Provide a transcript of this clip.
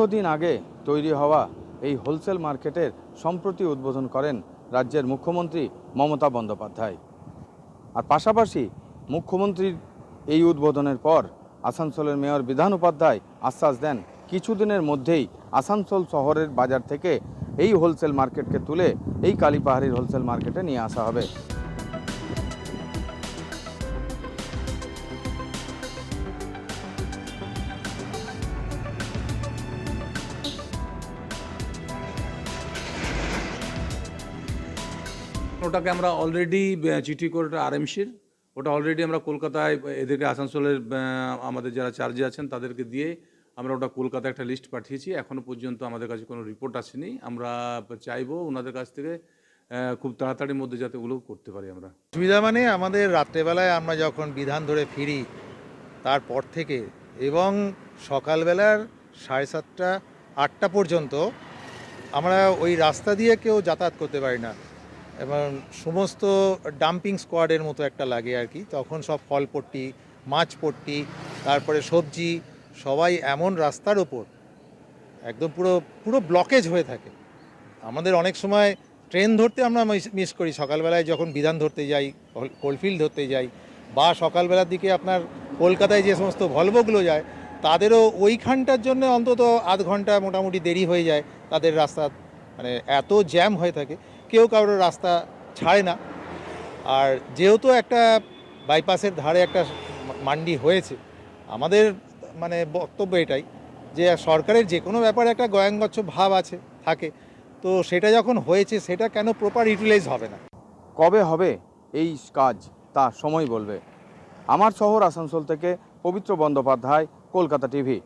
দীর্ঘদিন আগে তৈরি হওয়া এই হোলসেল মার্কেটের সম্প্রতি উদ্বোধন করেন রাজ্যের মুখ্যমন্ত্রী মমতা বন্দ্যোপাধ্যায়। আর পাশাপাশি মুখ্যমন্ত্রীর এই উদ্বোধনের পর আসানসোলের মেয়র বিধান উপাধ্যায় আশ্বাস দেন কিছুদিনের মধ্যেই আসানসোল শহরের বাজার থেকে এই হোলসেল মার্কেটকে তুলে এই কালীপাহাড়ির হোলসেল মার্কেটে নিয়ে আসা হবে। ওটাকে আমরা অলরেডি চিঠি করে আরএমসির ওটা অলরেডি আমরা কলকাতায় এদেরকে আসানসোলের আমাদের যারা চার্জে আছেন তাদেরকে দিয়ে আমরা ওটা কলকাতায় একটা লিস্ট পাঠিয়েছি। এখনও পর্যন্ত আমাদের কাছে কোনো রিপোর্ট আসেনি। আমরা চাইবো ওনাদের কাছ থেকে খুব তাড়াতাড়ির মধ্যে যাতে ওগুলো করতে পারি। আমরা সুবিধা মানে আমাদের রাত্রেবেলায় আমরা যখন বিধান ধরে ফিরি তারপর থেকে এবং সকালবেলার 7:30 8টা পর্যন্ত আমরা ওই রাস্তা দিয়ে কেউ যাতায়াত করতে পারি না এবং সমস্ত ডাম্পিং স্কোয়াডের মতো একটা লাগে আর কি। তখন সব ফলপট্টি, মাছপট্টি, তারপরে সবজি সবাই এমন রাস্তার ওপর একদম পুরো ব্লকেজ হয়ে থাকে। আমাদের অনেক সময় ট্রেন ধরতে আমরা মিস করি সকালবেলায় যখন বিধান ধরতে যাই, কোলফিল্ড ধরতে যাই, বা সকালবেলার দিকে আপনার কলকাতায় যে সমস্ত ভলভোগুলো যায় তাদেরও ওইখানটার জন্য অন্তত আধ ঘন্টা মোটামুটি দেরি হয়ে যায়। তাদের রাস্তা মানে এত জ্যাম হয়ে থাকে, কেউ কারোর রাস্তা ছাড়ে না। আর যেহেতু একটা বাইপাসের ধারে একটা মান্ডি হয়েছে, আমাদের মানে বক্তব্য এটাই যে সরকারের যে কোনো ব্যাপারে একটা গয়াঙ্গচ্ছ ভাব থাকে, তো সেটা যখন হয়েছে সেটা কেন প্রপার ইউটিলাইজ হবে না। কবে হবে এই কাজ তা সময় বলবে। আমার শহর আসানসোল থেকে পবিত্র বন্দ্যোপাধ্যায়, কলকাতা টিভি।